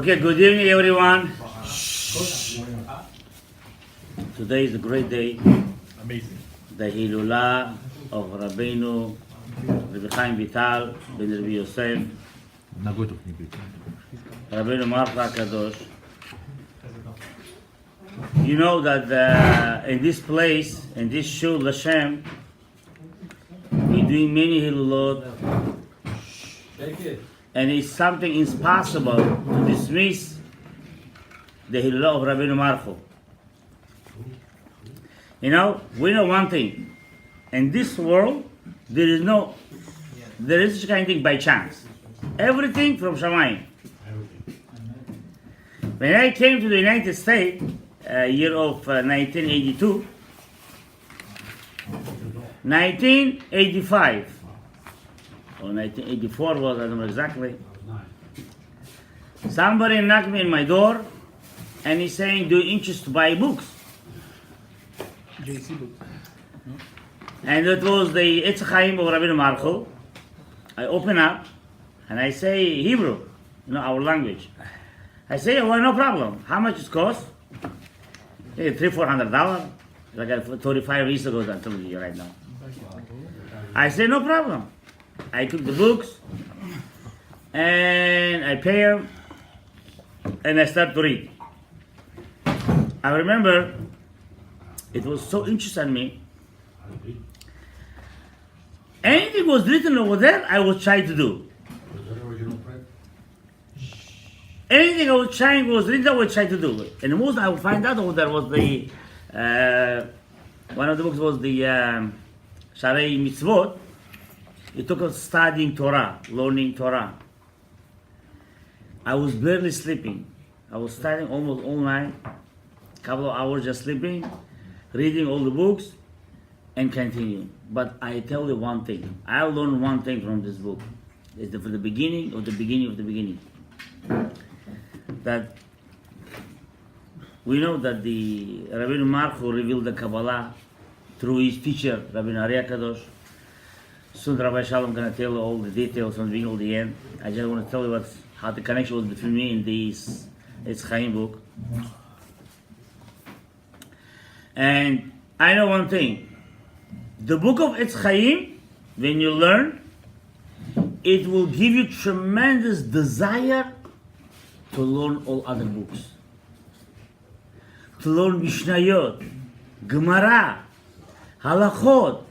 Okay, good evening everyone. Today is a great day. Amazing. The HELULA of Rabbeinu, Rabbi Chaim Vital, Ben Rabbi Yosef, Rabbeinu Marcha Kadosh. You know that in this place, in this shul Hashem, we're doing many HELULot, and it's something impossible to dismiss the HELULA of Rabbeinu Marcha. You know, we know one thing. In this world, there is such kind of thing by chance. Everything from CHAIM. When I came to the United States, year of 1982, 1985, or 1984 was, I don't know exactly. Somebody knocked me in my door, and he's saying, "Do you interest to buy books?" JC book. And it was the CHAIM of Rabbeinu Marcha. I open up and I say Hebrew, our language. I say, "Well, no problem. How much it costs?" $300-400. Like 35 years ago, I'm telling you right now. I say, "No problem." I took the books and I pay them and I start to read. I remember it was so interesting on me. Anything was written over there, I was trying to do. Anything I was written, I was trying to do. And the most I would find out over there was the one of the books was the Sharei Mitzvot. It took us studying Torah, learning Torah. I was barely sleeping. I was studying almost all night, couple of hours just sleeping, reading all the books, and continuing. But I tell you one thing. I learned one thing from this book. It's from the beginning of the beginning of the beginning. That we know that the Rabbeinu Marcha revealed the Kabbalah through his teacher, Rabbeinu R.Eliyahu. Soon Rabbi R.Shalom going to tell you all the details from the beginning to the end. I just want to tell you how the connection was between me and this CHAIM book. And I know one thing. The book of CHAIM, when you learn, it will give you tremendous desire to learn all other books. To learn Mishnayot, Gemara, Halachot,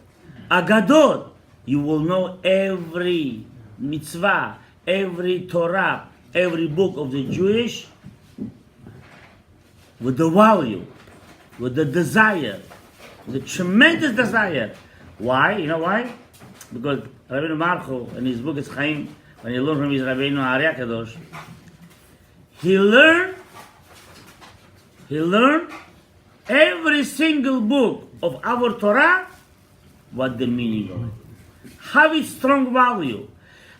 Agadot. You will know every mitzvah, every Torah, every book of the Jewish with the value, with the desire, with the tremendous desire. Why? You know why? Because Rabbeinu Marcha, in his book CHAIM, when he learned from his Rabbeinu R.Eliyahu, he learned every single book of our Torah, what the meaning of it. How it's strong value.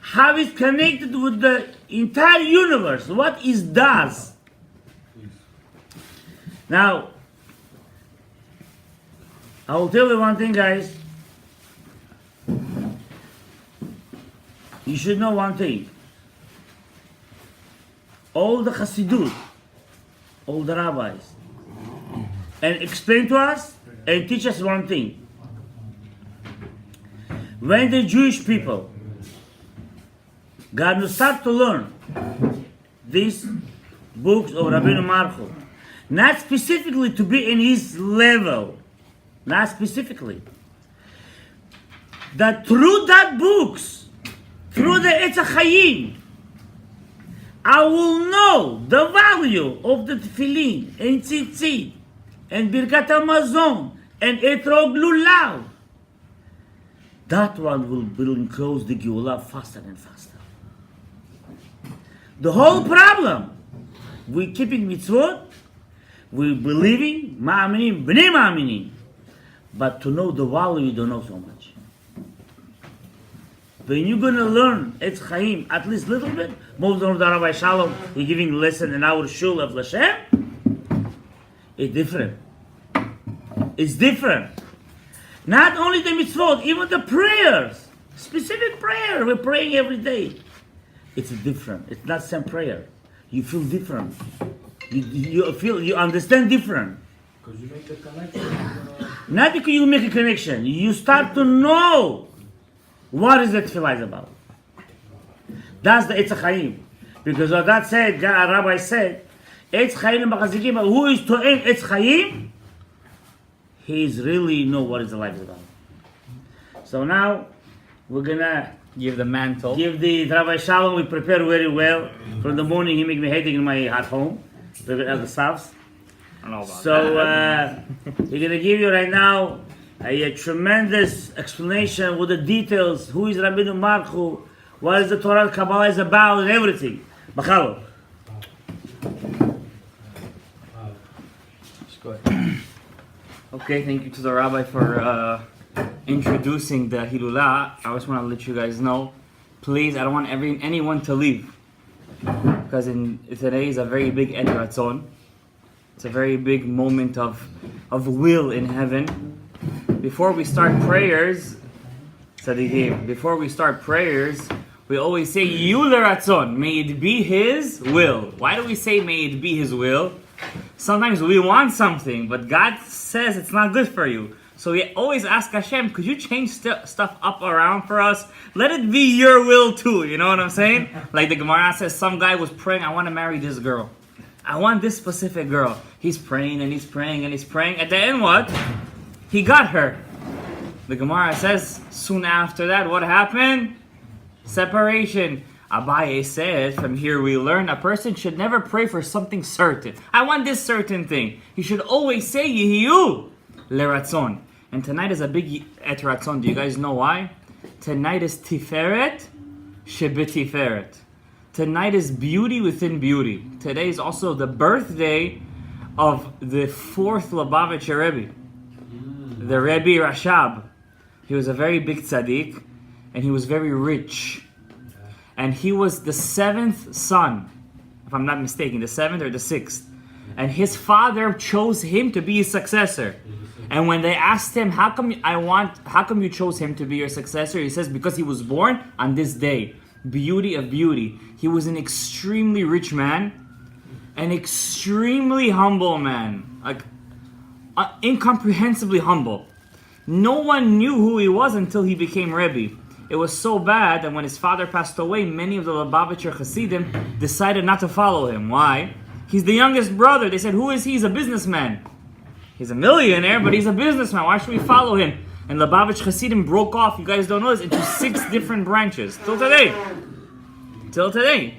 How it's connected with the entire universe. What it does. Now, I will tell you one thing, guys. You should know one thing. All the Chassidut, all the rabbis, and explain to us and teach us one thing. When the Jewish people got to start to learn these books of Rabbeinu Marcha, not specifically to be in his level, not specifically, that through that books, through the CHAIM, I will know the value of the tefillin and tzitzit and birkat hamazon and etrog lulav. That one will enclose the Geula faster and faster. The whole problem, we keeping mitzvot, we believing, ma'aminim, b'nei ma'aminim, but to know the value, you don't know so much. When you're going to learn CHAIM at least a little bit, most of the Rabbi R.Shalom is giving lesson in our shul of Lashem, it's different. It's different. Not only the mitzvot, even the prayers. Specific prayer we're praying every day. It's different. It's not same prayer. you feel different. You understand different. Because you make the connection. Not because you make a connection. You start to know what is the tefillah is about. That's the Eitz HaChaim. Because what God said, Rabbi said, Eitz Chaim B'Chazikim, who is to end Eitz Chaim, he is really know what is the life is about. So now, we're gonna Give the mantle. give the Rabbi Shalom. We prepare very well. From the morning, he make me headache in my at home. Prepare the stuffs. I don't know about So that. we're gonna give you right now a tremendous explanation with the details. Who is Rabbeinu Marchu? What is the Torah Kabbalah is about and everything. Bachalo. Just go ahead. Okay, thank you to the rabbi for introducing the HELULA. I just want to let you guys know, please, I don't want anyone to leave. Because today is a very big Et Ratzon. It's a very big moment of will in heaven. Before we start prayers, Tzadikim, before we start prayers, we always say, Yule Ratzon, may it be His will. Why do we say, may it be His will? Sometimes we want something, but God says it's not good for you. So we always ask Hashem, could you change stuff up around for us? Let it be your will too, you know what I'm saying? Like the Gemara says, some guy was praying, I want to marry this girl. I want this specific girl. He's praying and he's praying and he's praying. At the end, what? He got her. The Gemara says, soon after that, what happened? Separation. Abaye said, from here we learn, a person should never pray for something certain. I want this certain thing. He should always say, Yehiyu Leratzon. And tonight is a big Et Ratzon. Do you guys know why? Tonight is Tiferet Shebetiferet. Tonight is beauty within beauty. Today is also the birthday of the fourth Lubavitcher Rebbe, the Rebbe Rashab. He was a very big tzaddik, and he was very rich. And he was the seventh son, if I'm not mistaken, the seventh or the sixth. And his father chose him to be his successor. And when they asked him, how come you chose him to be your successor? He says, because he was born on this day. Beauty of beauty. He was an extremely rich man, an extremely humble man, like incomprehensibly humble. No one knew who he was until he became Rebbe. It was so bad that when his father passed away, many of the Lubavitcher Hasidim decided not to follow him. Why? He's the youngest brother. They said, who is he? He's a businessman. He's a millionaire, but he's a businessman. Why should we follow him? And Lubavitch Hasidim broke off, you guys don't know this, into 6 different branches. Till today. Till today.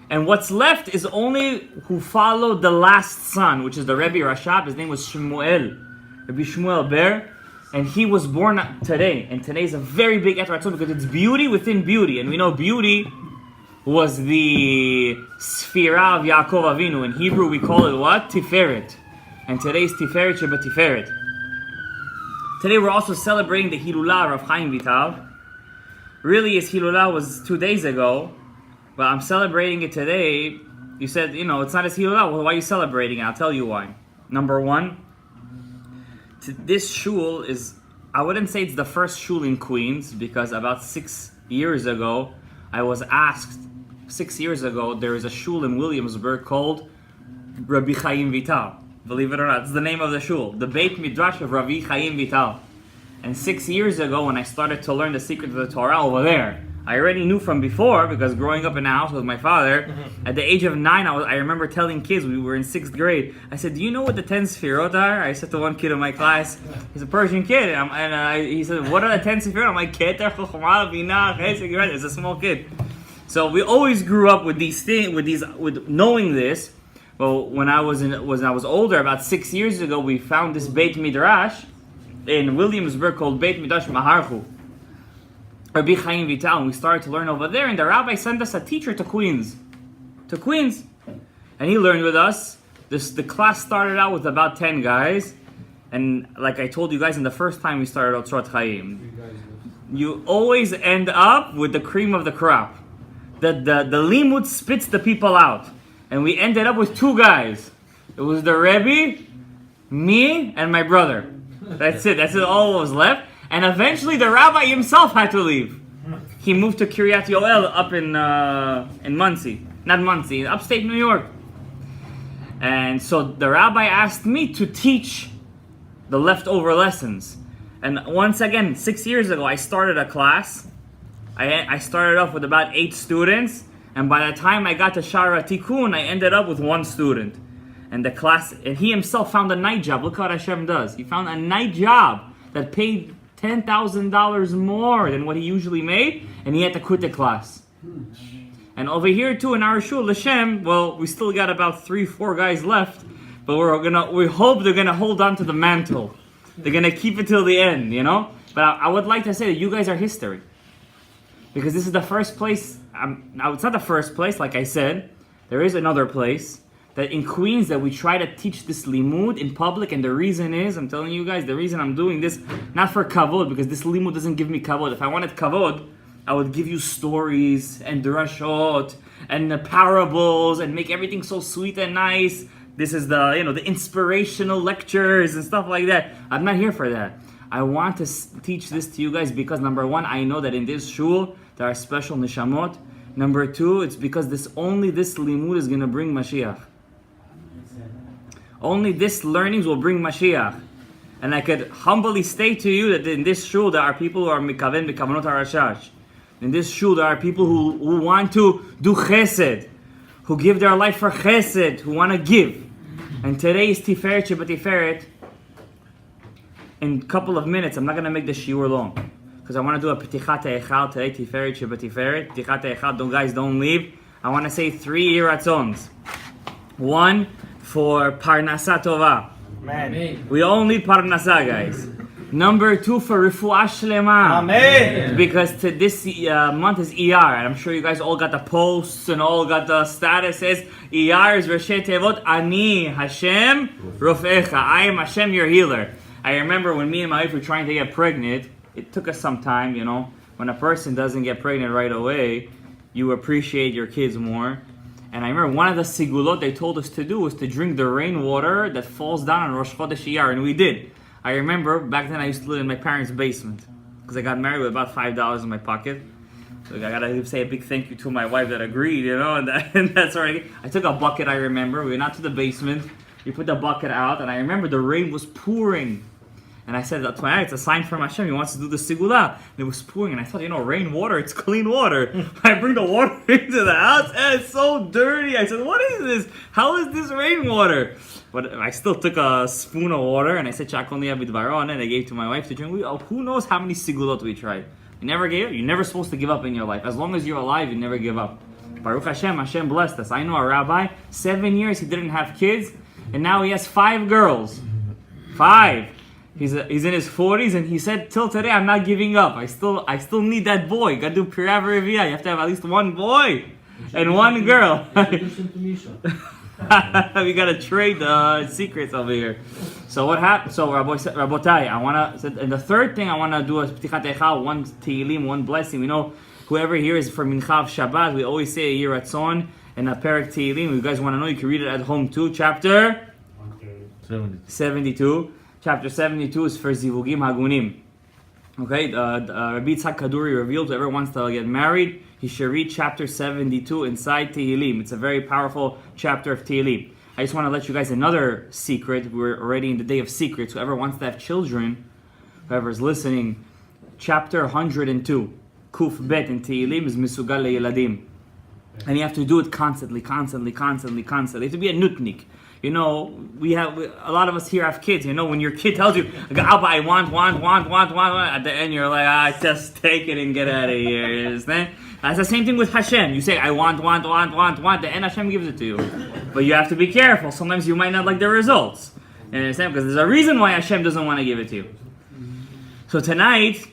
And what's left is only who followed the last son, which is the Rebbe Rashab. His name was Shmuel. Rabbi Shmuel Ber. And he was born today. And today is a very big Et Ratzon because it's beauty within beauty. And we know beauty was the Sphira of Yaakov Avinu. In Hebrew we call it what? Tiferet. And today is Tiferet Sheba Tiferet. Today we're also celebrating the HELULA of Chaim Vital. Really, his HELULA was 2 days ago, but I'm celebrating it today. You said, it's not his HELULA. Well, why are you celebrating it? I'll tell you why. Number one, this shul is, I wouldn't say it's the first shul in Queens, because about 6 years ago, I was asked, 6 years ago, there is a shul in Williamsburg called Rabbi Chaim Vital. Believe it or not, it's the name of the shul, the Beit Midrash of Rabbi Chaim Vital. And 6 years ago, when I started to learn the secret of the Torah over there, I already knew from before, because growing up in a house with my father, at the age of 9, I remember telling kids, we were in 6th grade, I said, do you know what the 10 Sefirot are? I said to one kid in my class, he's a Persian kid, and he said, what are the 10 Sefirot? I'm like, Keter, Chokhmah, Binah, Chesed, it's a small kid. So we always grew up with these things, with knowing this. Well, when I was older, about 6 years ago, we found this Beit Midrash in Williamsburg called Beit Midrash Maharchu, Rabbi Chaim Vital, and we started to learn over there. And the rabbi sent us a teacher to Queens, and he learned with us. The class started out with about 10 guys, and like I told you guys in the first time we started Otzrot Chaim, you always end up with the cream of the crop. The limud spits the people out. And we ended up with 2 guys. It was the Rebbe, me, and my brother. That's it. That's all that was left. And eventually the rabbi himself had to leave. He moved to Kiryat Yoel up in Monsey. not Monsey, upstate New York. And so the rabbi asked me to teach the leftover lessons. And once again, 6 years ago, I started a class. I started off with about 8 students. And by the time I got to Shara Tikkun, I ended up with 1 student. And the class, and he himself found a night job. Look what Hashem does. He found a night job that paid $10,000 more than what he usually made. And he had to quit the class. And over here too in our shul, Hashem, well, we still got about 3-4 guys left. But we hope they're gonna hold on to the mantle. They're gonna keep it till the end, you know? But I would like to say that you guys are history. Because this is the first place, now it's not the first place, like I said. There is another place that in Queens that we try to teach this limud in public, and the reason is, I'm telling you guys, the reason I'm doing this, not for kavod, because this limud doesn't give me kavod. If I wanted kavod, I would give you stories and drashot and the parables and make everything so sweet and nice. This is the, the inspirational lectures and stuff like that. I'm not here for that. I want to teach this to you guys because number 1, I know that in this shul there are special nishamot. Number 2, it's because only this limud is going to bring Mashiach. Only this learnings will bring Mashiach. And I could humbly state to you that in this shul there are people who are mikaven b'kavanot harashash. In this shul there are people who want to do chesed, who give their life for chesed, who want to give. And today is Tiferet Shebetiferet. In a couple of minutes, I'm not going to make the shiur long. Because I want to do a P'tichat Echal today, Tiferet Shebetiferet. P'tichat Echal, guys, don't leave. I want to say 3 yiratzons. 1, for Parnasa Tova. Amen. We all need Parnasa, guys. Number 2, for Refuah Shlema. Amen. Because this month is ER, and I'm sure you guys all got the posts and all got the statuses. ER is Reshet Tevot Ani Hashem Rofecha. I am Hashem, your healer. I remember when me and my wife were trying to get pregnant, it took us some time, When a person doesn't get pregnant right away, you appreciate your kids more. And I remember one of the sigulot they told us to do was to drink the rainwater that falls down on Rosh Chodesh Iyar, and we did. I remember back then I used to live in my parents' basement because I got married with about $5 in my pocket. So I gotta say a big thank you to my wife that agreed, and that's already. I took a bucket, I remember. We went out to the basement. We put the bucket out, and I remember the rain was pouring. And I said to my wife, it's a sign from Hashem. He wants to do the sigula. And it was pouring, and I thought, rainwater, it's clean water. I bring the water into the house, and it's so dirty. I said, what is this? How is this rainwater? But I still took a spoon of water, and I said, and I gave to my wife to drink. Who knows how many sigulot we tried? You never gave up. You're never supposed to give up in your life. As long as you're alive, you never give up. Baruch Hashem, Hashem blessed us. I know a rabbi, 7 years he didn't have kids, and now he has 5 girls. 5. He's in his 40s, and he said, till today, I'm not giving up. I still need that boy. Got to do Pirav Revia. You have to have at least 1 boy and 1 girl. We gotta trade the secrets over here. So what happened? So Rabotai, and the third thing I wanna do is P'tichat Echal, 1 Tehillim, 1 blessing. We know whoever here is for Mincha of Shabbat, we always say a Yiratzon and a Perek Tehillim. You guys wanna know? You can read it at home too. Chapter 72. Chapter 72 is for Zivugim Hagunim. Okay, Rabbi Yitzhak Kaduri revealed whoever wants to get married, he should read chapter 72 inside Tehillim. It's a very powerful chapter of Tehillim. I just want to let you guys another secret. We're already in the day of secrets. Whoever wants to have children, whoever's listening, chapter 102, Kuf Bet in Tehillim is Misugal Le'Yeladim. And you have to do it constantly. You have to be a nutnik. We have a lot of us here have kids. When your kid tells you, "Abba, I want," at the end you're like, just take it and get out of here. You understand? That's the same thing with Hashem. You say, "I want." The end Hashem gives it to you, but you have to be careful. Sometimes you might not like the results. You understand? Because there's a reason why Hashem doesn't want to give it to you. So tonight.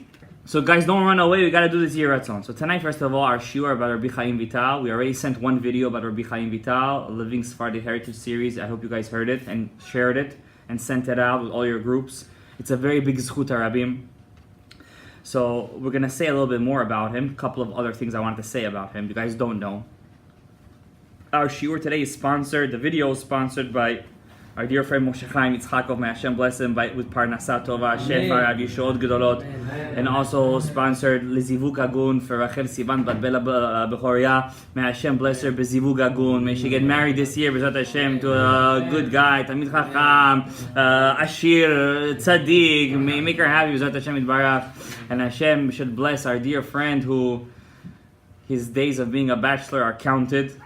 So guys, don't run away. We got to do this Yiratzon. So tonight, first of all, our shiur about Rabbi Chaim Vital. We already sent 1 video about Rabbi Chaim Vital, a Living Sephardic Heritage series. I hope you guys heard it and shared it and sent it out with all your groups. It's a very big zchut harabim. So we're going to say a little bit more about him. A couple of other things I wanted to say about him. You guys don't know. Our shiur today is sponsored. The video is sponsored by Our dear friend Moshe Chaim Yitzchakov, may Hashem bless him with Parnasat Tova, Shefa, Rav Yeshuot Gedolot, and also sponsored Lezivug Agun for Rachel Sivan Bat Bela Bechoria. May Hashem bless her Bezivug Agun. May she get married this year, B'ezrat Hashem, to a good guy, Talmid Chacham, Ashir, Tzaddik. May make her happy, B'ezrat Hashem Yitbarach. And Hashem should bless our dear friend who his days of being a bachelor are counted.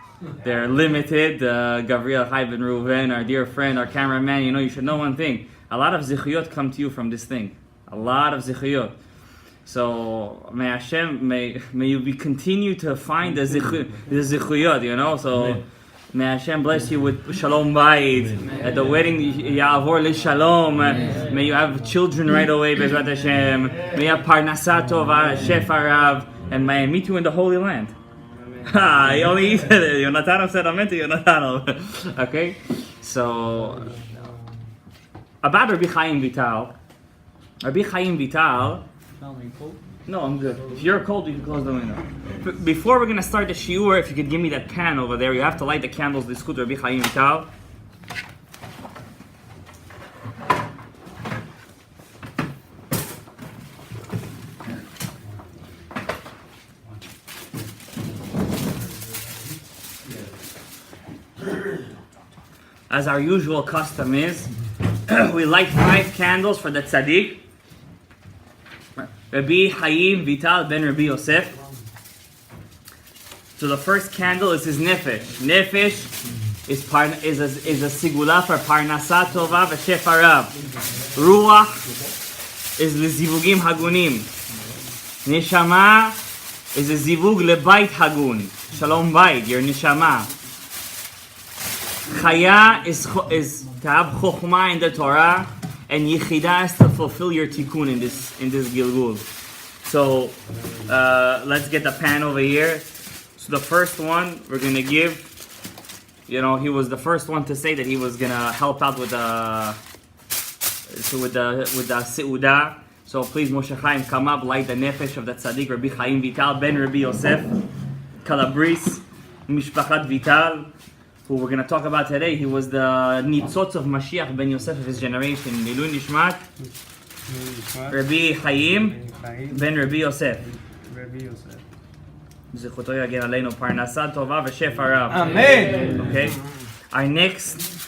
They're limited. Gavriel Chai Ben Reuven, our dear friend, our cameraman, you should know one thing. A lot of zichuyot come to you from this thing. A lot of zichuyot. So may Hashem, may you continue to find the zichuyot, So may Hashem bless you with Shalom Bayit. At the wedding, Ya'avor L'Shalom. May you have children right away, Bezrat Hashem. May you have Parnasat Tova, Shefa Rav, and may I meet you in the Holy Land. He only said it. Yonatan said amen to Yonatan. Okay? So, about Rabbi Chaim Vital. Rabbi Chaim Vital. No, I'm good. If you're cold, you can close the window. Before we're going to start the shiur, if you could give me that pan over there, you have to light the candles, the Zechut Rabbi Chaim Vital. As our usual custom is, we light 5 candles for the tzaddik. Rabbi Chaim Vital ben Rabbi Yosef. So the first candle is his nefesh. Nefesh is a sigula for parnasat tova v'shefa rav. Ruach is lezivugim hagunim. Neshama is a zivug lebait hagun. Shalom bayit, your neshama. Chaya is to have chokhmah in the Torah, and yichida is to fulfill your tikkun in this gilgul. So let's get the pan over here. So the first one we're gonna give. He was the first one to say that he was gonna help out with the seudah. So please, Moshe Chaim, come up, light the nefesh of the tzaddik Rabbi Chaim Vital ben Rabbi Yosef, Kalabris, Mishpachat Vital, who we're going to talk about today. He was the nitzotz of Mashiach ben Yosef of his generation. Nilui Nishmat, Rabbi Chaim ben Rabbi Yosef. Zechuto yagin aleinu parnasat tova v'shefa rav. Amen. Okay. Our next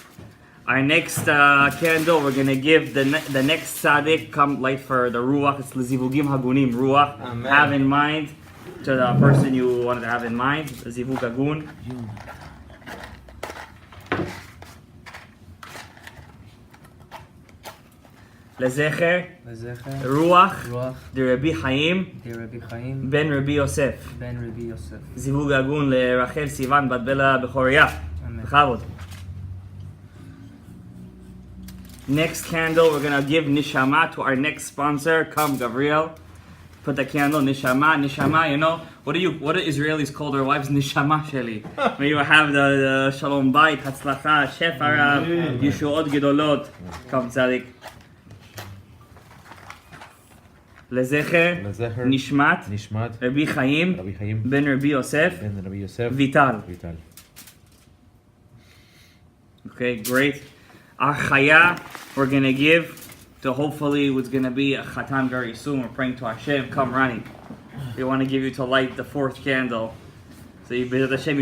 candle, we're going to give the next tzaddik, come light for the ruach. It's lezivugim hagunim, ruach. Amen. Have in mind, to the person you wanted to have in mind, zivug hagun. Lezecher, ruach, de Rabbi Chaim, ben Rabbi Yosef. Zivug hagun le Rachel Sivan bat Bela Bechoria. Bechavod. Next candle, we're going to give Nishama to our next sponsor. Come, Gabriel. Put the candle, Nishama. Nishama, what do Israelis call their wives? Nishama Sheli. May you have the Shalom Bayit, Hatzlacha, Shefa Rav, Yeshuot Gedolot. Come, Tzadik. Lezecher, Nishmat, Rabbi Chaim, ben Rabbi Yosef, Vital. Okay, great. Our chaya, we're going to give to hopefully what's going to be a chatan very soon. We're praying to Hashem. Come, Rani. We want to give you to light the 4th candle. So you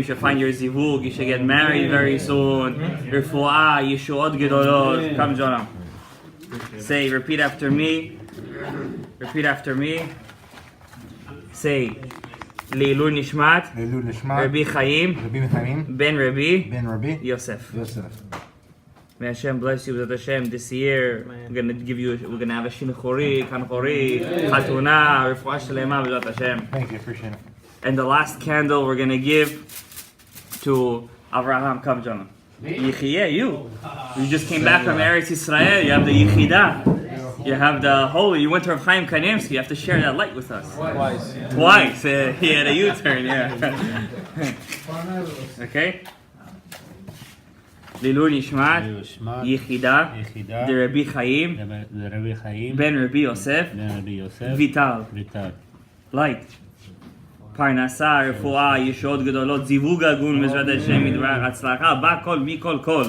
should find your zivug. You should get married very soon. Refuah, Yeshuot Gedolot. Come, Jonah. Say, repeat after me. Say, Leilul Nishmat, Rabbi Chaim, ben Rabbi Yosef. May Hashem bless you with Hashem this year. We're gonna have a Shinchori, Kanchori, Chatuna, Refuah Shlema with Hashem. Thank you, appreciate it. And the last candle we're gonna give to Avraham. Come, Jonah. Yechiyeh, you just came back from Eretz Yisrael. You have the Yechidah. You have the holy. You went to Rav Chaim Kanievsky. You have to share that light with us. Twice. He had a U-turn. Yeah. Okay. Leilul Nishmat, Yechidah, de Rabbi Chaim, ben Rabbi Yosef, Vital. Light. פרנסה, רפואה, ישועות גדולות, זיווג הגון, בעזרת השם, יתברך, הצלחה, בכל, מכל, כל.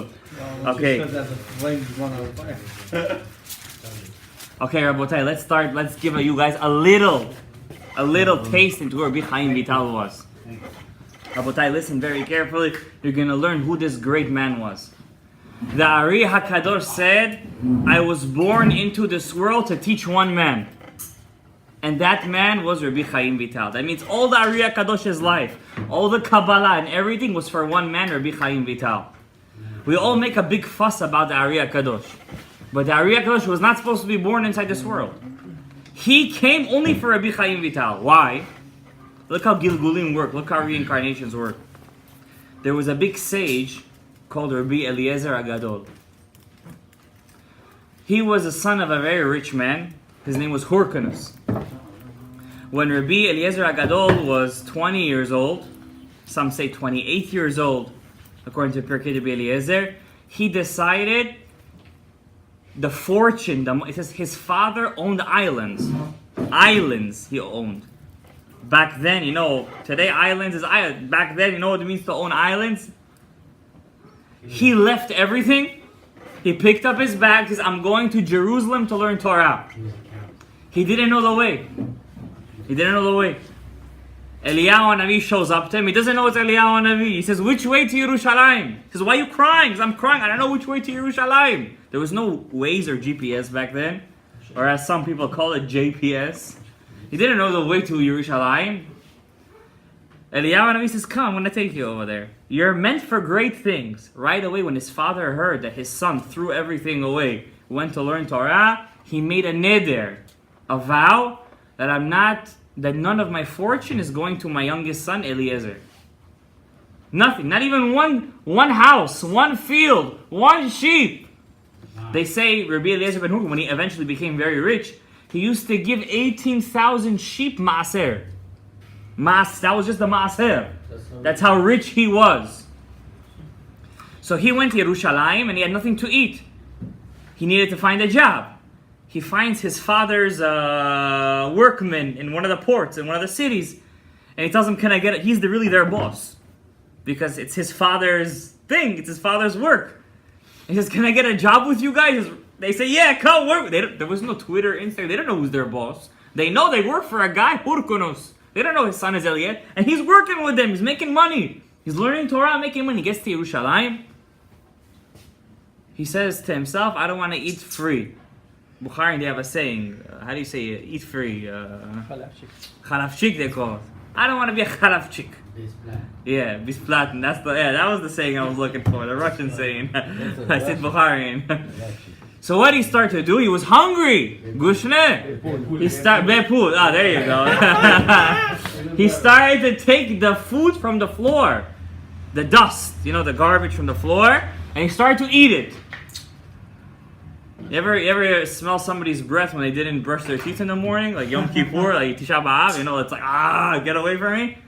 Okay. Okay, Rabotai, let's give you guys a little taste into who Rabbi Chaim Vital was. Rabotai, listen very carefully. You're going to learn who this great man was. The Ari HaKadosh said, I was born into this world to teach one man. And that man was Rabbi Chaim Vital. That means all the Ari HaKadosh's life, all the Kabbalah and everything was for one man, Rabbi Chaim Vital. We all make a big fuss about the Ari HaKadosh. But the Ari HaKadosh was not supposed to be born inside this world. He came only for Rabbi Chaim Vital. Why? Look how Gilgulim work. Look how reincarnations work. There was a big sage called Rabbi Eliezer Agadol. He was the son of a very rich man. His name was Hyrcanus. When Rabbi Eliezer Agadol was 20 years old, some say 28 years old, according to Pirkei Rabbi Eliezer, he decided the fortune, it says his father owned islands. Islands he owned. Back then, today islands is island. Back then, you know what it means to own islands? He left everything. He picked up his bag. He says, I'm going to Jerusalem to learn Torah. He didn't know the way. Eliyahu Hanavi shows up to him. He doesn't know it's Eliyahu Hanavi. He says, which way to Yerushalayim? He says, why are you crying? He says, I'm crying. I don't know which way to Yerushalayim. There was no Waze or GPS back then. Or as some people call it, JPS. He didn't know the way to Yerushalayim. Eliyahu Hanavi says, come, I'm going to take you over there. You're meant for great things. Right away, when his father heard that his son threw everything away, went to learn Torah, he made a neder, a vow that none of my fortune is going to my youngest son, Eliezer. Nothing, not even one house, one field, one sheep. They say Rabbi Eliezer ben Hurkan, when he eventually became very rich, he used to give 18,000 sheep maaser. That was just the maaser. That's how rich he was. So he went to Yerushalayim and he had nothing to eat. He needed to find a job. He finds his father's workman in one of the ports, in one of the cities. And he tells him, can I get it? He's really their boss. Because it's his father's thing. It's his father's work. He says, can I get a job with you guys? They say, yeah, come work. There was no Twitter, Instagram. They don't know who's their boss. They know they work for a guy, Hyrcanus. They don't know his son is Eliezer. And he's working with them. He's making money. He's learning Torah, making money. He gets to Yerushalayim. He says to himself, I don't want to eat free. Bukhari, they have a saying. How do you say it? Eat free? Chalavchik, they call it. I don't want to be a chalavchik. Yeah, bisplat. That was the saying I was looking for. The Russian saying. I said Bukhari. So what he started to do? He was hungry. Gushne. He started beput. There you go. He started to take the food from the floor, the dust, the garbage from the floor, and he started to eat it. You ever smell somebody's breath when they didn't brush their teeth in the morning, like Yom Kippur, like Tisha B'Av? It's like get away from me.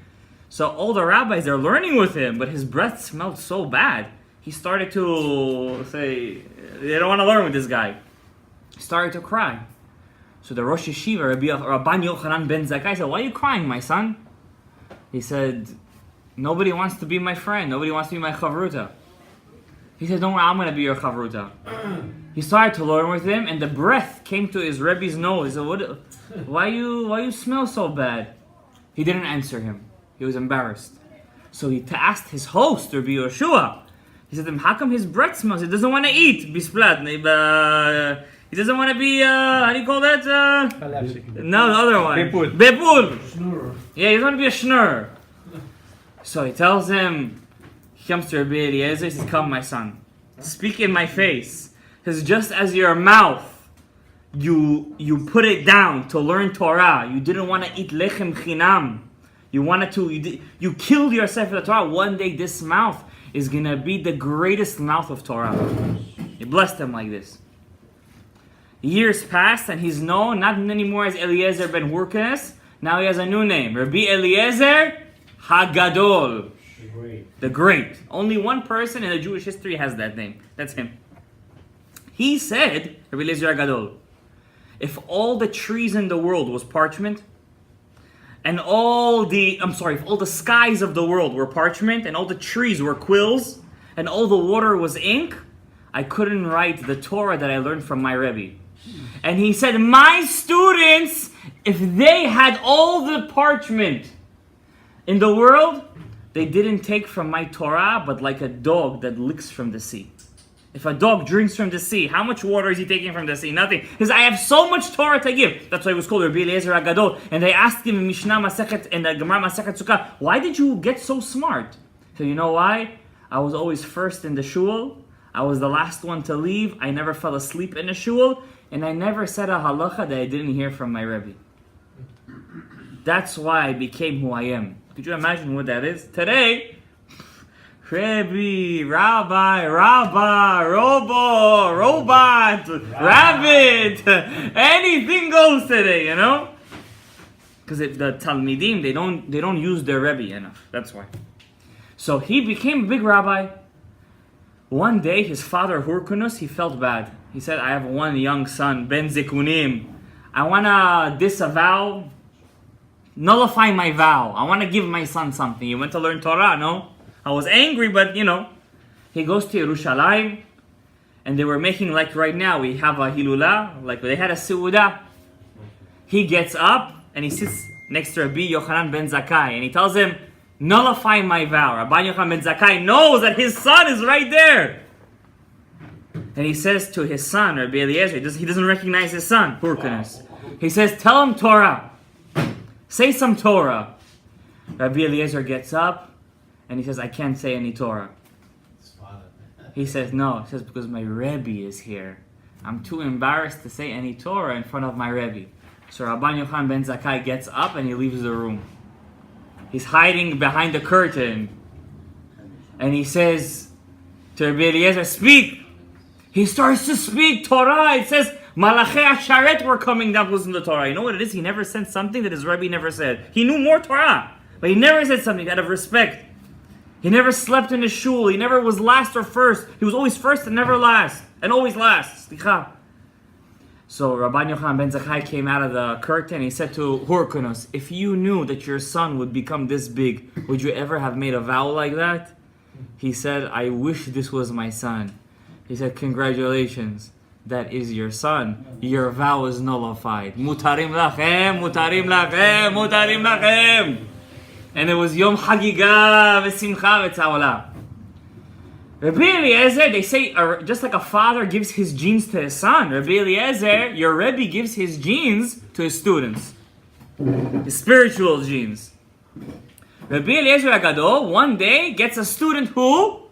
So all the rabbis, they're learning with him, but his breath smelled so bad. He started to say, they don't want to learn with this guy. He started to cry. So the Rosh Yeshiva, Rabban Yochanan ben Zakkai, said, why are you crying, my son? He said, nobody wants to be my friend. Nobody wants to be my chavruta. He said, don't worry, I'm going to be your chavruta. He started to learn with him, and the breath came to his Rebbe's nose. He said, why you smell so bad? He didn't answer him. He was embarrassed. So he asked his host, Rabbi Yoshua. He said to him, how come his breath smells? He doesn't want to eat. Bisplat. He doesn't want to be, how do you call that? No, the other one. Bepul. Yeah, he doesn't want to be a schnur. So he tells him, he comes to Rabbi Eliezer, he says, come my son, speak in my face. He says, just as your mouth, you put it down to learn Torah. You didn't want to eat lechem chinam. You killed yourself for the Torah. One day this mouth is going to be the greatest mouth of Torah. He blessed him like this. Years passed and he's known not anymore as Eliezer ben Hyrcanus. Now he has a new name. Rabbi Eliezer Hagadol. The Great. Only one person in the Jewish history has that name. That's him. He said, Rabbi Eliezer Hagadol, if all the trees in the world was parchment, and all the skies of the world were parchment, and all the trees were quills, and all the water was ink, I couldn't write the Torah that I learned from my Rebbe. And he said, my students, if they had all the parchment in the world, they didn't take from my Torah, but like a dog that licks from the sea. If a dog drinks from the sea, how much water is he taking from the sea? Nothing. Because I have so much Torah to give. That's why it was called R.Eliezer HaGadol. And they asked him in Mishnah Masechet, in the Gemara Masechet Sukkah, why did you get so smart? So you know why? I was always first in the shul. I was the last one to leave. I never fell asleep in the shul. And I never said a halacha that I didn't hear from my Rebbe. That's why I became who I am. Could you imagine what that is? Today, Rebbe, Rabbi, Robo, Robot, Rabbit, anything goes today, you know? Because the Talmidim, they don't use their Rebbe enough. That's why. So he became a big rabbi. One day, his father Hurkunus, he felt bad. He said, I have one young son, Ben Zikunim. I want to disavow, nullify my vow. I want to give my son something. He went to learn Torah, no? I was angry, but you know. He goes to Yerushalayim, and they were making, like right now, we have a HELULA, like they had a Seudah. He gets up, and he sits next to Rabbi Yochanan ben Zakkai, and he tells him, nullify my vow. Rabbi Yochanan ben Zakkai knows that his son is right there. And he says to his son, Rabbi Eliezer, he doesn't recognize his son, Hurkanus. He says, tell him Torah. Say some Torah. Rabbi Eliezer gets up, and he says, I can't say any Torah. He says, no. He says, because my Rebbe is here. I'm too embarrassed to say any Torah in front of my Rebbe. So Rabbi Yochanan ben Zakkai gets up, and he leaves the room. He's hiding behind the curtain. And he says to Rabbi Eliezer, speak. He starts to speak Torah. It says, Malachei Asharet were coming down to listen to the Torah. You know what it is? He never said something that his Rebbe never said. He knew more Torah, but he never said something out of respect. He never slept in his shul. He never was last or first. He was always first and never last. And always last. So Rabbi Yochanan ben Zakkai came out of the curtain. He said to Hurkanus, if you knew that your son would become this big, would you ever have made a vow like that? He said, I wish this was my son. He said, congratulations. That is your son. Your vow is nullified. Mutarim lachem, mutarim lachem, mutarim lachem. And it was Yom Hagigah v'simcha v'tzaolah. Rabbi Eliezer, they say, just like a father gives his genes to his son, Rabbi Eliezer, your Rebbe gives his genes to his students. His spiritual genes. Rabbi Eliezer HaGadol one day gets a student who?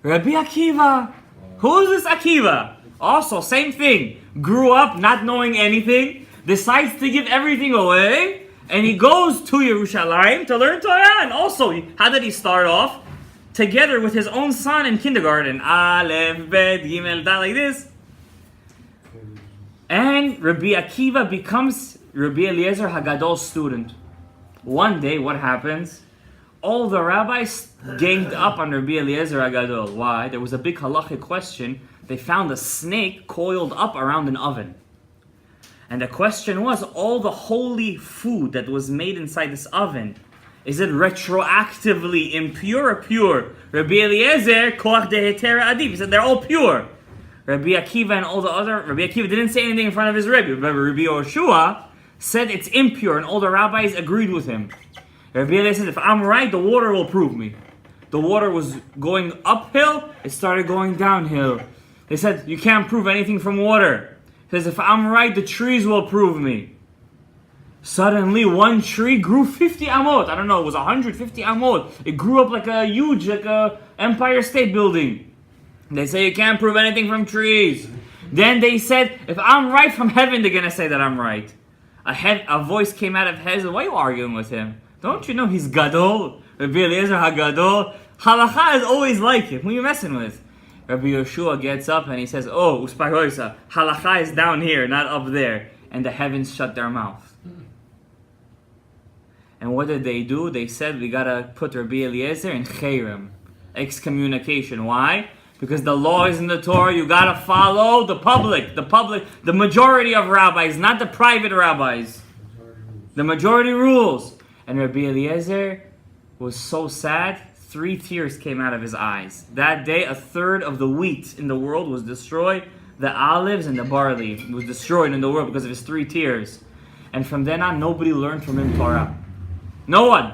Rabbi Akiva. Who is this Akiva? Also, same thing. Grew up not knowing anything, decides to give everything away, and he goes to Yerushalayim to learn Torah. And also, how did he start off? Together with his own son in kindergarten. Aleph, Bet, Gimel, Dal, like this. And Rabbi Akiva becomes Rabbi Eliezer HaGadol's student. One day, what happens? All the rabbis ganged up on Rabbi Eliezer HaGadol. Why? There was a big halachic question. They found a snake coiled up around an oven. And the question was, all the holy food that was made inside this oven, is it retroactively impure or pure? Rabbi Eliezer, koach dehetera adib. He said they're all pure. Rabbi Akiva and all the other, Rabbi Akiva didn't say anything in front of his Rebbe. Remember, Rabbi Yoshua said it's impure, and all the rabbis agreed with him. Rabbi Eliezer said, if I'm right, the water will prove me. The water was going uphill, it started going downhill. They said, you can't prove anything from water. He says, if I'm right, the trees will prove me. Suddenly, one tree grew 50 amot. I don't know, it was 150 amot. It grew up like a huge, like a Empire State Building. They say you can't prove anything from trees. Then they said, if I'm right from heaven, they're going to say that I'm right. A voice came out of heaven. Why are you arguing with him? Don't you know he's Gadol? Rabbi Eliezer HaGadol. Halacha is always like him. Who are you messing with? Rabbi Yoshua gets up and he says, oh, Usparoisa, halacha is down here, not up there. And the heavens shut their mouth. And what did they do? They said, we gotta put Rabbi Eliezer in Cherem. Excommunication. Why? Because the law is in the Torah, you gotta follow the public, the majority of rabbis, not the private rabbis. The majority rules. And Rabbi Eliezer was so sad, 3 tears came out of his eyes. That day, 1/3 of the wheat in the world was destroyed. The olives and the barley was destroyed in the world because of his 3 tears. And from then on, nobody learned from him Torah. No one.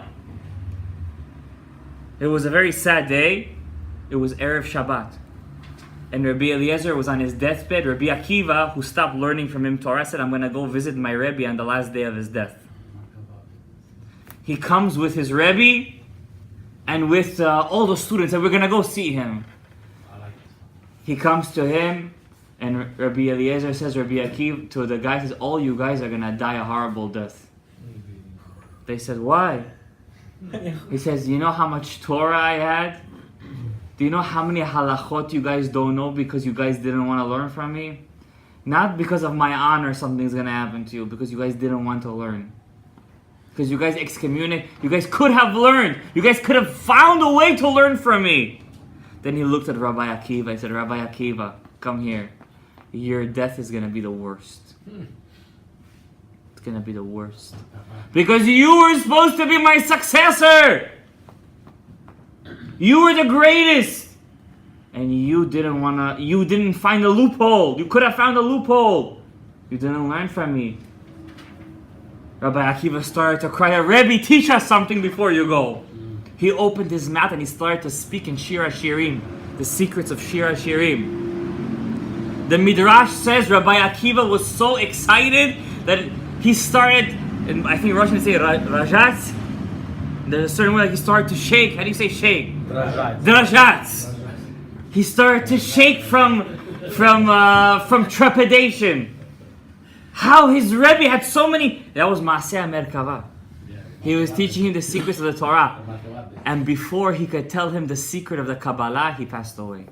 It was a very sad day. It was Erev Shabbat. And Rabbi Eliezer was on his deathbed. Rabbi Akiva, who stopped learning from him Torah, said, I'm going to go visit my Rebbe on the last day of his death. He comes with his Rebbe and with all the students, and we're going to go see him. He comes to him, and Rabbi Eliezer says, Rabbi Akiva, to the guy, says, all you guys are going to die a horrible death. They said, why? He says, you know how much Torah I had? Do you know how many halachot you guys don't know because you guys didn't want to learn from me? Not because of my honor something's going to happen to you, because you guys didn't want to learn. Because you guys excommunicate, you guys could have learned. You guys could have found a way to learn from me. Then he looked at Rabbi Akiva. He said, Rabbi Akiva, come here. Your death is going to be the worst. It's going to be the worst. Because you were supposed to be my successor. You were the greatest. And you didn't find a loophole. You could have found a loophole. You didn't learn from me. Rabbi Akiva started to cry, Rebbe, teach us something before you go. He opened his mouth and he started to speak in Shir HaShirim, the secrets of Shir HaShirim. The Midrash says Rabbi Akiva was so excited that he started, and I think Russians say Rajats. There's a certain way like he started to shake. How do you say shake? Drajats. He started to shake from trepidation. How his Rebbe had so many. That was Maaseh Merkava. He was teaching him the secrets of the Torah. And before he could tell him the secret of the Kabbalah, he passed away.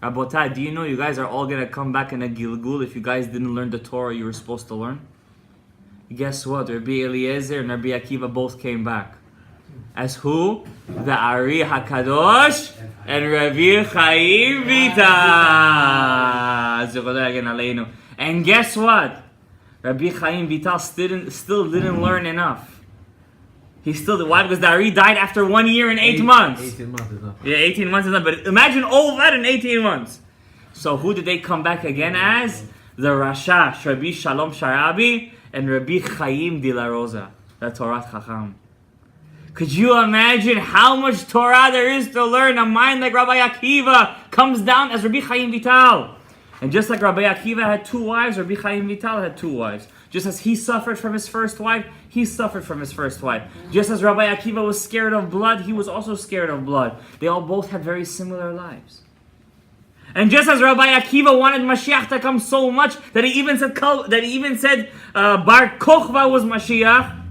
Rabotai, do you know you guys are all going to come back in a Gilgul if you guys didn't learn the Torah you were supposed to learn? Guess what? Rabbi Eliezer and Rabbi Akiva both came back. As who? The Ari HaKadosh and Rabbi Chaim Vital. And guess what? Rabbi Chaim Vital still didn't learn enough. Why? Because the Ari died after 1 year and 8 months. 18 months is enough. Yeah, 18 months is enough. But imagine all that in 18 months. So who did they come back again as? The Rasha, Rabbi Shalom Sharabi, and Rabbi Chaim de la Rosa, the Torah Chacham. Could you imagine how much Torah there is to learn? A mind like Rabbi Akiva comes down as Rabbi Chaim Vital. And just like Rabbi Akiva had 2 wives, Rabbi Chaim Vital had 2 wives. Just as he suffered from his first wife, he suffered from his first wife. Just as Rabbi Akiva was scared of blood, he was also scared of blood. They all both had very similar lives. And just as Rabbi Akiva wanted Mashiach to come so much that he even said Bar Kochva was Mashiach,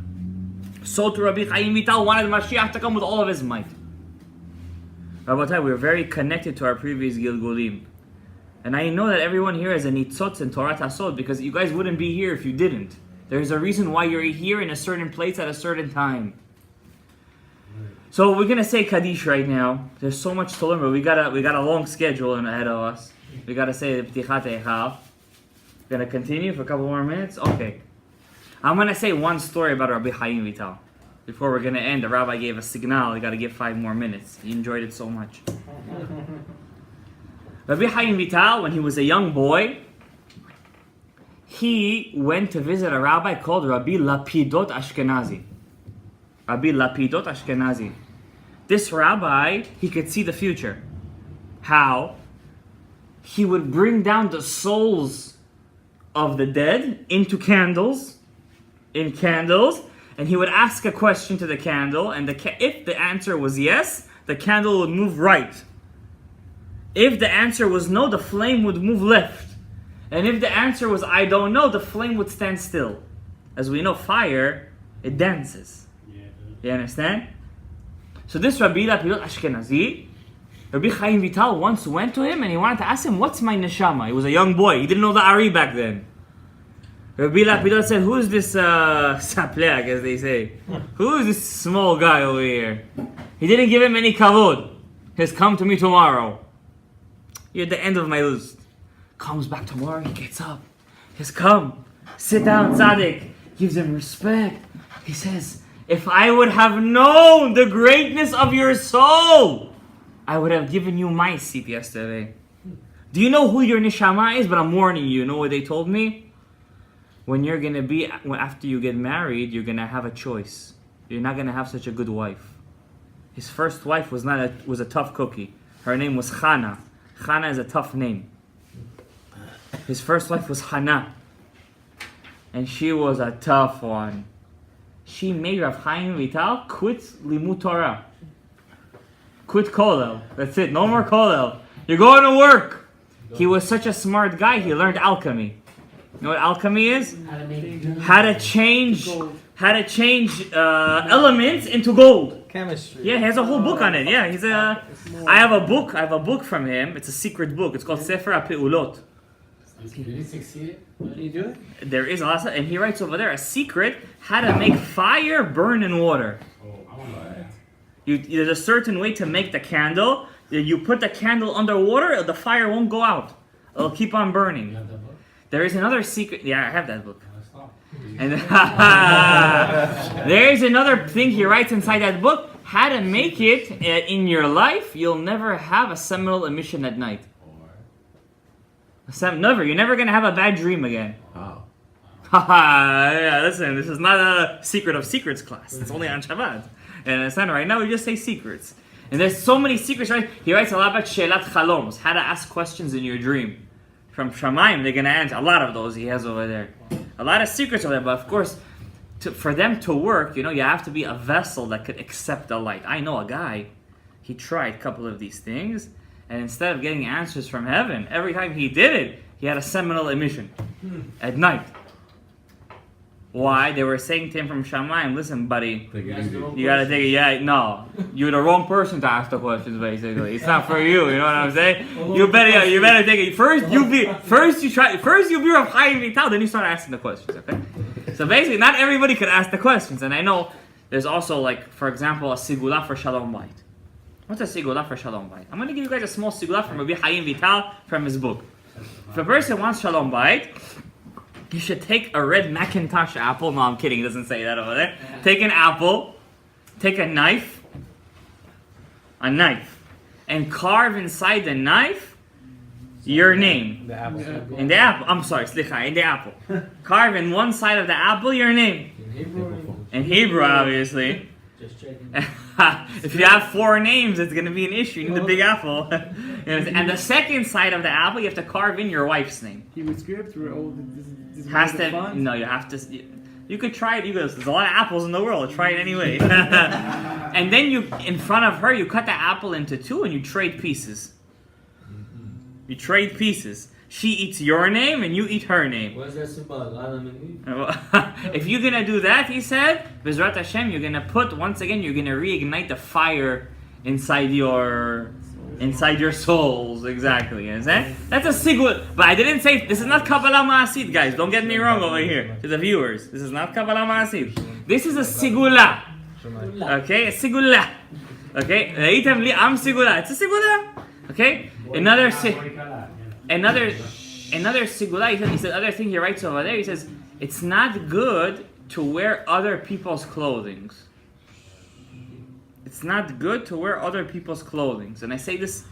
so to Rabbi Chaim Vital wanted Mashiach to come with all of his might. Rabotai, we're very connected to our previous Gilgulim. And I know that everyone here has a nitzotz in Torah Tasod because you guys wouldn't be here if you didn't. There's a reason why you're here in a certain place at a certain time. So we're gonna say Kaddish right now. There's so much to learn, but we got a long schedule ahead of us. We gotta say the Ptichat Eichal. We're gonna continue for a couple more minutes. Okay. I'm gonna say one story about Rabbi Chaim Vital. Before we're gonna end, the rabbi gave a signal. We gotta give 5 more minutes. He enjoyed it so much. Rabbi Chaim Vital, when he was a young boy, he went to visit a rabbi called Rabbi Lapidot Ashkenazi. Rabbi Lapidot Ashkenazi. This rabbi, he could see the future. How? He would bring down the souls of the dead in candles, and he would ask a question to the candle, and if the answer was yes, the candle would move right. If the answer was no, the flame would move left. And if the answer was I don't know, the flame would stand still. As we know, fire, it dances. You understand? So this Rabbi Lapidot Ashkenazi, Rabbi Chaim Vital once went to him and he wanted to ask him, what's my neshama? He was a young boy. He didn't know the Ari back then. Rabbi Lapidot said, who is this sapleak, as they say? Who is this small guy over here? He didn't give him any kavod. He has come to me tomorrow. You're at the end of my list. Comes back tomorrow, he gets up. He says, come, sit down, tzaddik. Gives him respect. He says, If I would have known the greatness of your soul, I would have given you my seat yesterday. Do you know who your neshama is? But I'm warning you. You know what they told me? When you're going to be, after you get married, you're going to have a choice. You're not going to have such a good wife. His first wife was a tough cookie. Her name was Chana. Chana is a tough name. His first wife was Hana. And she was a tough one. She made Rav Chaim Vital quit Limud Torah. Quit Kollel. That's it. No more Kollel. You're going to work. He was such a smart guy, he learned alchemy. You know what alchemy is? How to change elements into gold. Chemistry. Yeah, he has a whole book on it. Yeah, I have a book from him. It's a secret book. It's called Sefer HaPe'ulot. Did he succeed? What do you do? There is a lot of, and he writes over there a secret how to make fire burn in water. Oh, I want that. There's a certain way to make the candle. You put the candle under water, the fire won't go out. It'll keep on burning. You have that book? There is another secret. Yeah, I have that book. Let's stop. And there is another thing he writes inside that book: how to make it in your life. You'll never have a seminal emission at night. Never. You're never gonna have a bad dream again. Wow. Yeah, listen, this is not a secret of secrets class. It's only on Shabbat. And it's not right now. We just say secrets. And there's so many secrets, right? He writes a lot about Shelat Chaloms, how to ask questions in your dream. From Shamayim, they're going to answer. A lot of those he has over there. A lot of secrets over there. But of course, for them to work, you have to be a vessel that could accept the light. I know a guy, he tried a couple of these things, and instead of getting answers from heaven, every time he did it, he had a seminal emission at night. Why? They were saying to him from Shamayim, listen, buddy, you gotta take it. Yeah, no, you're the wrong person to ask the questions. Basically, it's not for you. You know what I'm saying? You better take it first. You'll be Rav Chaim Vital, then you start asking the questions. Okay? So basically, not everybody could ask the questions, and I know there's also, like, for example, a sigula for Shalom Bait. What's a sigula for Shalom Bait? I'm gonna give you guys a small sigula from Rabbi Chaim Vital from his book. If a person wants Shalom Bait, you should take a red Macintosh apple. No, I'm kidding. It doesn't say that over there. Take an apple. Take a knife. And carve inside the knife your name. The apple. In the apple. I'm sorry, slicha. In the apple. Carve in one side of the apple your name. In Hebrew, obviously. Just checking. If you have 4 names, it's going to be an issue. You need the big apple. And the second side of the apple, you have to carve in your wife's name. He would script through all this Has to. No, you have to. You could try it. There's a lot of apples in the world. Try it anyway. And then in front of her, you cut the apple into 2 and you trade pieces. You trade pieces. She eats your name and you eat her name. What's that symbol? Adam and Eve? If you're gonna do that, he said, Bezrat Hashem, you're gonna reignite the fire inside your souls. Exactly. You understand? That's a sigul. But I didn't say this is not Kabbalah Ma'asid, guys. Don't get me wrong over here to the viewers. This is not Kabbalah Ma'asid. This is a sigula. Okay, a sigula. Okay, am sigula. It's a sigula. Okay, another sigula. He said other thing he writes over there. He says it's not good to wear other people's clothing. It's not good to wear other people's clothing. And I say this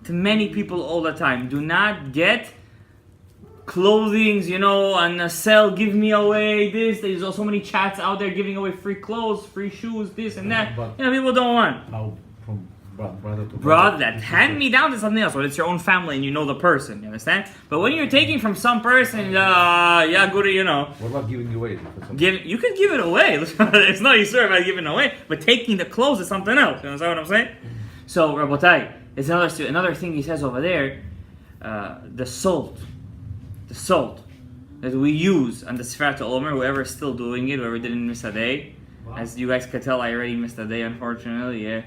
to many people all the time. Do not get clothing, on a sale, give me away this. There's so many chats out there giving away free clothes, free shoes, this and that. People don't want. How from brother to brother, that hand me down to something else. Well, it's your own family and you know the person, you understand? But when you're taking from some person, Guru, What about giving away? you could give it away. It's not Yisur about giving it away, but taking the clothes is something else. You understand what I'm saying? So, Rabotai, it's another thing he says over there. The salt that we use on the Sfrat Omer, whoever is still doing it, whoever didn't miss a day. Wow. As you guys could tell, I already missed a day, unfortunately. Yeah.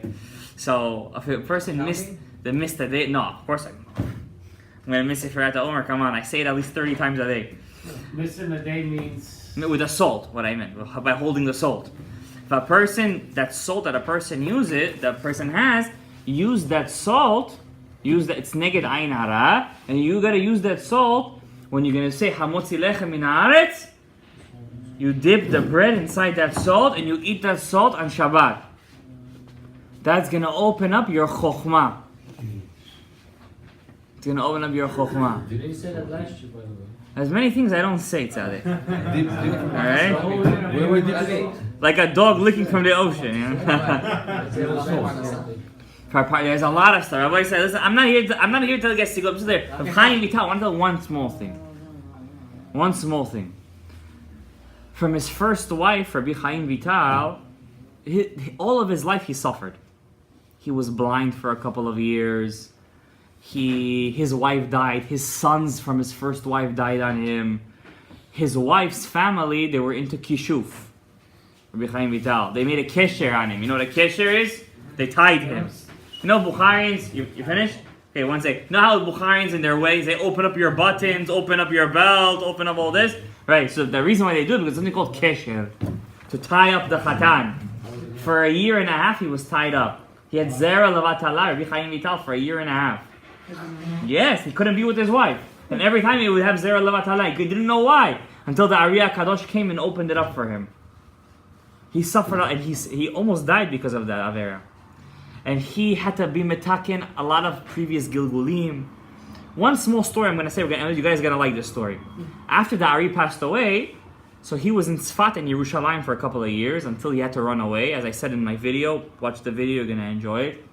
So if a person missed a day, no, of course I'm gonna miss it for at the Omer. Come on, I say it at least 30 times a day. Missing a day means with the salt. What I meant by holding the salt. If a person that salt that a person has, use that salt. It's neged ayin hara, and you gotta use that salt when you're gonna say hamotzi lechem min haaretz. You dip the bread inside that salt and you eat that salt on Shabbat. That's going to open up your chokhmah. It's going to open up your chokhmah. Didn't you say that last year, by the way? There's many things I don't say, Tzaddik. Alright? Where did you Like a dog licking from the ocean. You know? There's a lot of stuff. Rabbi said, listen, I'm not here to tell you guys to go up to there. Rav Chaim Vital, I want to tell one small thing. One small thing. From his first wife, Rabbi Chaim Vital, all of his life he suffered. He was blind for a couple of years. His wife died. His sons from his first wife died on him. His wife's family, they were into kishuf. Rabbi Chaim Vital. They made a kesher on him. You know what a kesher is? They tied him. You know Bukharians, you finished? Okay, one second. You know how Bukharians in their ways, they open up your buttons, open up your belt, open up all this? Right, so the reason why they do it is because something called kesher. To tie up the khatan. For a year and a half he was tied up. He had zera levatala, Rabbi Chaim Vital, for a year and a half. Yes, he couldn't be with his wife. And every time he would have zera levatala. He didn't know why. Until the Ariya Kadosh came and opened it up for him. He suffered and he almost died because of that avera. And he had to be metaken a lot of previous Gilgulim. One small story I'm going to say, you guys are going to like this story. After the Ari passed away, so he was in Tzfat and Yerushalayim for a couple of years until he had to run away. As I said in my video, watch the video, you're going to enjoy it.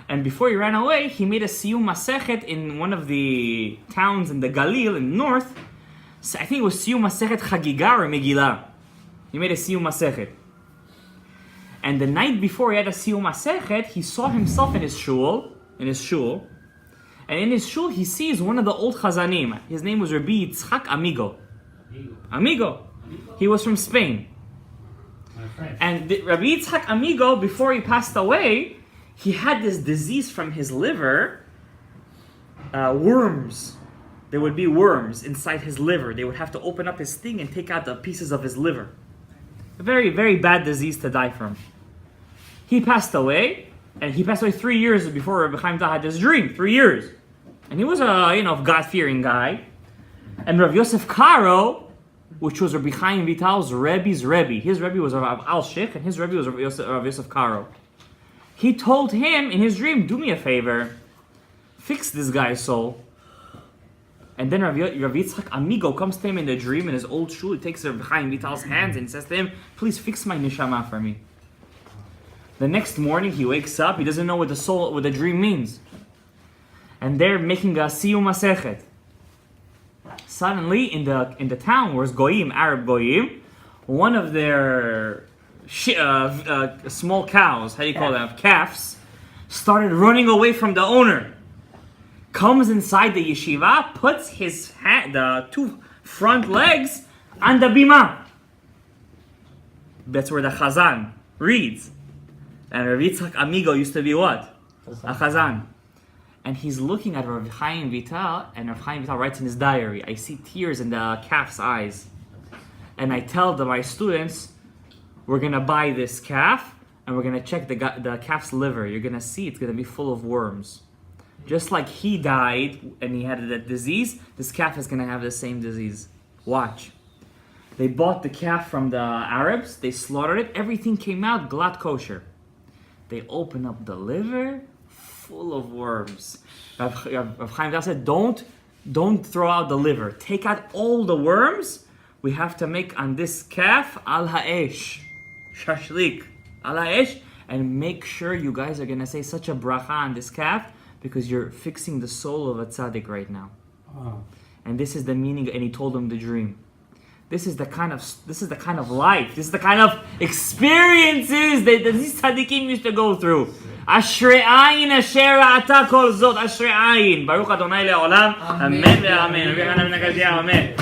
And before he ran away, he made a Siyum Masechet in one of the towns in the Galil in the north. So I think it was Siyum Masechet Chagiga or Megillah. He made a Siyum Masechet. And the night before he had a Siyum Masechet, he saw himself in his shul. And in his shul, he sees one of the old Chazanim. His name was Rabbi Yitzchak Amigo. Amigo. He was from Spain. My friend. And Rabbi Yitzchak Amigo, before he passed away, he had this disease from his liver, worms. There would be worms inside his liver. They would have to open up his thing and take out the pieces of his liver. A very, very bad disease to die from. He passed away, and he passed away 3 years before Rabbi Chaim Vital had this dream. 3 years. And he was a, God-fearing guy. And Rav Yosef Karo, which was Rabbi Chaim Vital's Rebbe's Rebbe. His Rebbe was Rav Al-Sheikh, and his Rebbe was Rav Yosef Karo. He told him in his dream, do me a favor, fix this guy's soul. And then Rav Yitzchak Amigo comes to him in the dream in his old shul. He takes Rav Chaim Vital's hands and says to him, please fix my neshama for me. The next morning he wakes up, he doesn't know what the dream means. And they're making a Siyum Masechet. Suddenly in the town where it's Goyim, Arab Goyim, one of their small cows, how do you call them, calves, started running away from the owner. Comes inside the yeshiva, puts the two front legs on the bima. That's where the chazan reads. And Rav Yitzchak Amigo used to be what? A chazan. And he's looking at Rav Chaim Vital, and Rav Chaim Vital writes in his diary, I see tears in the calf's eyes. And I tell my students, we're going to buy this calf, and we're going to check the calf's liver. You're going to see it's going to be full of worms. Just like he died and he had that disease, this calf is going to have the same disease. Watch. They bought the calf from the Arabs, they slaughtered it, everything came out glatt kosher. They open up the liver, full of worms. Rav Chaim Vital said, don't throw out the liver. Take out all the worms. We have to make on this calf al ha'esh, shashlik, al ha'esh, and make sure you guys are going to say such a bracha on this calf, because you're fixing the soul of a tzaddik right now. Oh. And this is the meaning, and he told him the dream. This is the kind of life, this is the kind of experiences that these tzaddikim used to go through. Ashrei ayin asher ata kol zot, ashrei ayin. Baruch Adonai le'olam. Amen ve'amen.